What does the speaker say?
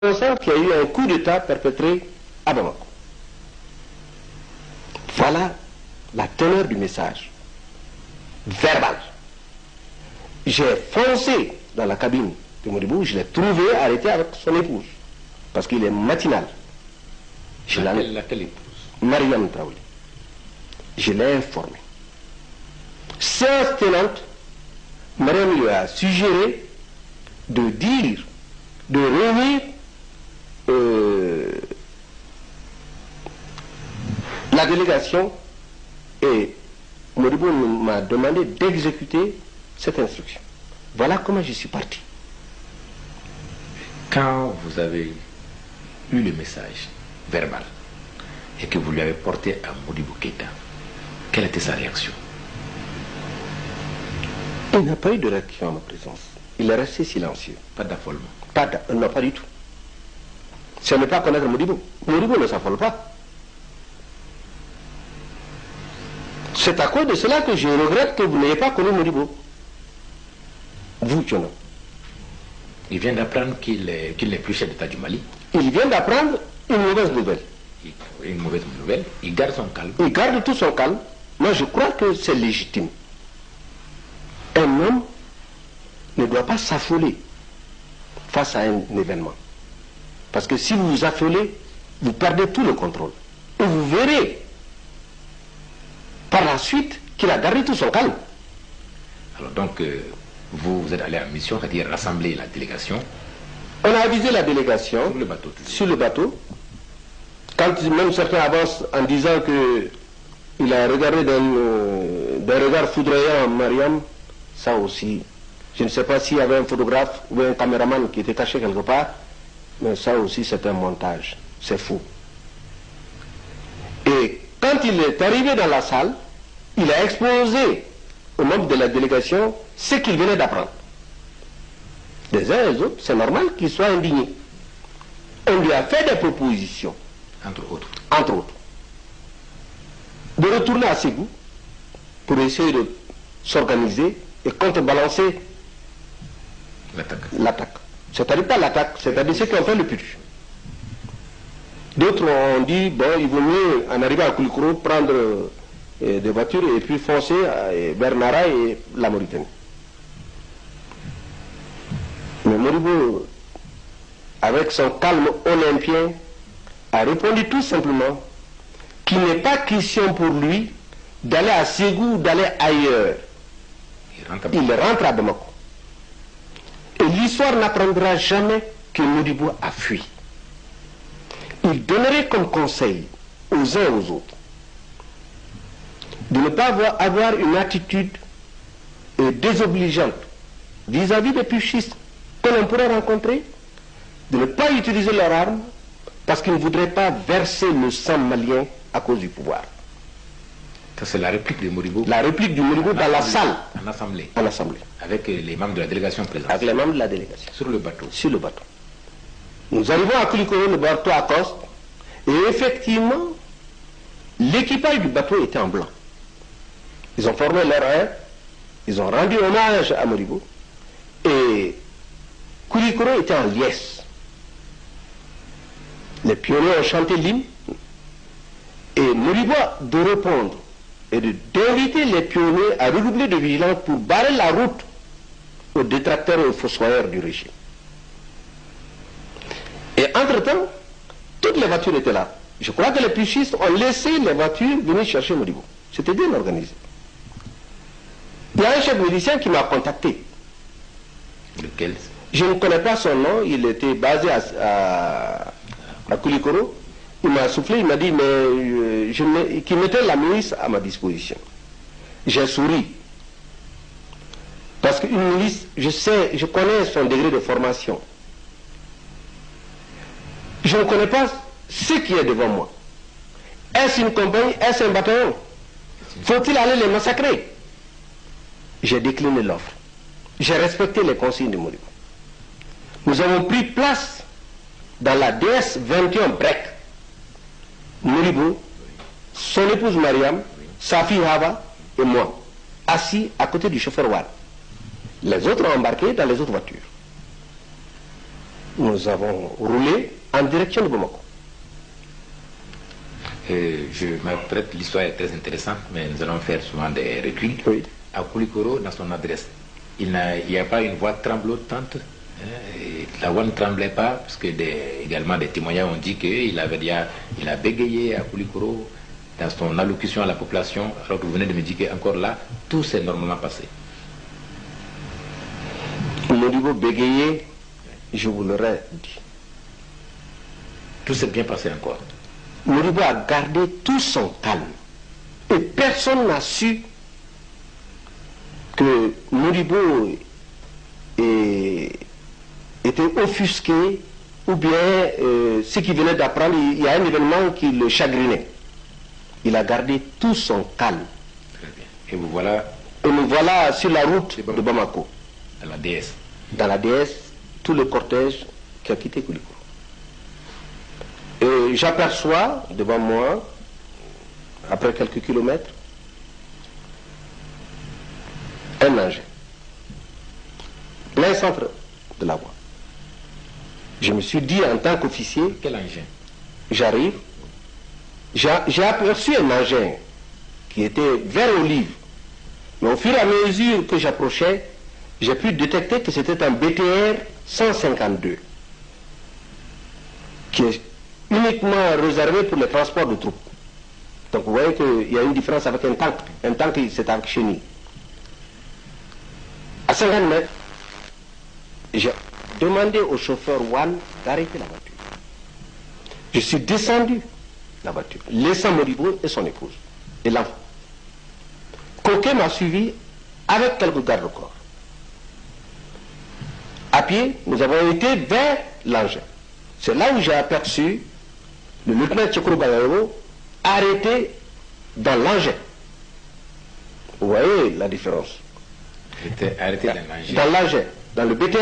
qu'il y a eu un coup d'État perpétré à Bamako. Voilà la teneur du message verbal. J'ai foncé dans la cabine de Modibo, je l'ai trouvé arrêté avec son épouse, parce qu'il est matinal. Laquelle épouse? Mariam Traoré. Je l'ai informé. Séance tenante, Mariam lui a suggéré de dire, de réunir la délégation, et Modibo m'a demandé d'exécuter cette instruction. Voilà comment je suis parti. Quand vous avez eu le message verbal et que vous lui avez porté à Modibo Keïta, quelle était sa réaction? Il n'a pas eu de réaction à ma présence. Il est resté silencieux. Pas d'affolement? Non, pas du tout. Ce n'est pas connaître Modibo. Modibo ne s'affole pas. C'est à cause de cela que je regrette que vous n'ayez pas connu Modibo. Vous, Tchono. Il vient d'apprendre qu'il n'est plus chef d'État du Mali. Il vient d'apprendre une mauvaise nouvelle. Une mauvaise nouvelle. Il garde son calme. Il garde tout son calme. Moi, je crois que c'est légitime. Un homme ne doit pas s'affoler face à un événement. Parce que si vous vous affolez, vous perdez tout le contrôle. Et vous verrez par la suite qu'il a gardé tout son calme. Alors donc, vous êtes allé en mission, c'est-à-dire rassembler la délégation. On a avisé la délégation sur le bateau. Sur le bateau. Quand même certains avancent en disant qu'il a regardé d'un regard foudroyant Mariam, ça aussi, je ne sais pas s'il y avait un photographe ou un caméraman qui était caché quelque part, mais ça aussi c'est un montage, c'est faux. Et quand il est arrivé dans la salle, il a exposé aux membres de la délégation ce qu'il venait d'apprendre. Les uns et les autres, c'est normal qu'ils soient indignés. On lui a fait des propositions. Entre autres. Entre autres. De retourner à Ségou pour essayer de s'organiser et contrebalancer l'attaque. C'est-à-dire pas l'attaque, c'est-à-dire ceux qui ont fait le putsch. D'autres ont dit, bon, il vaut mieux, en arrivant à Koulikoro, prendre des voitures et puis foncer vers Nara et la Mauritanie. Mais Modibo, avec son calme olympien, a répondu tout simplement qu'il n'est pas question pour lui d'aller à Ségou ou d'aller ailleurs. Il rentre à Bamako. Et l'histoire n'apprendra jamais que Modibo a fui. Il donnerait comme conseil aux uns et aux autres de ne pas avoir une attitude désobligeante vis-à-vis des putschistes que l'on pourrait rencontrer, de ne pas utiliser leurs armes parce qu'ils ne voudraient pas verser le sang malien à cause du pouvoir. Ça, c'est la réplique de Modibo. La réplique du Modibo dans la salle. En assemblée. En assemblée. Avec les membres de la délégation présents. Avec les membres de la délégation. Sur le bateau. Sur le bateau. Nous arrivons à Koulikoro, le bateau accoste, et effectivement, l'équipage du bateau était en blanc. Ils ont formé leur air, ils ont rendu hommage à Modibo, et Koulikoro était en liesse. Les pionniers ont chanté l'hymne, et Modibo de répondre et d'inviter les pionniers à redoubler de vigilance pour barrer la route aux détracteurs et aux fossoyeurs du régime. Et entre-temps, toutes les voitures étaient là. Je crois que les putschistes ont laissé les voitures venir chercher Modibo. C'était bien organisé. Il y a un chef milicien qui m'a contacté. Lequel? Je ne connais pas son nom, il était basé à Koulikoro. Il m'a soufflé, il m'a dit qu'il mettait la milice à ma disposition. J'ai souri. Parce qu'une milice, je connais son degré de formation. Je ne connais pas ce qui est devant moi. Est-ce une compagnie? Est-ce un bataillon? Faut-il aller les massacrer? J'ai décliné l'offre. J'ai respecté les consignes de Modibo. Nous avons pris place dans la DS 21 Break. Modibo, son épouse Mariam, sa fille Hava et moi, assis à côté du chauffeur Wad. Les autres ont embarqué dans les autres voitures. nous avons roulé en direction de Bamako. Je m'apprête, l'histoire est très intéressante, mais nous allons faire souvent des reculs. Oui. À Koulikoro, dans son adresse, il n'y a pas une voix tremblotante. Et la voix ne tremblait pas, parce que également des témoignages ont dit qu'il a bégayé à Koulikoro dans son allocution à la population, alors que vous venez de me dire qu'encore là, tout s'est normalement passé. Modibo bégayé, je vous l'aurais dit. Tout s'est bien passé encore. Modibo a gardé tout son calme. Et personne n'a su que Modibo était offusqué, ou bien ce qu'il venait d'apprendre, il y a un événement qui le chagrinait. Il a gardé tout son calme. Très bien. Et vous voilà. Et nous voilà sur la route de Bamako. Dans la DS. Dans la DS, tout le cortège qui a quitté Koulikoro. Et j'aperçois devant moi, après quelques kilomètres, un engin. Plein centre de la voie. Je me suis dit en tant qu'officier, Quel engin? j'arrive, j'ai aperçu un engin qui était vert olive. Mais au fur et à mesure que j'approchais, j'ai pu détecter que c'était un BTR 152, qui est uniquement réservé pour le transport de troupes. Donc vous voyez qu'il y a une différence avec un tank. Un tank, c'est un chenille. À 50 mètres, j'ai demandé au chauffeur One d'arrêter la voiture. Je suis descendu la voiture, laissant Modibo et son épouse, et l'enfant. Coquet m'a suivi avec quelques gardes-corps. À pied, nous avons été vers l'engin. C'est là où j'ai aperçu le lieutenant Tchekro Bayero arrêté dans l'engin. Vous voyez la différence. Il était arrêté dans l'engin. Dans l'engin, dans le BTR.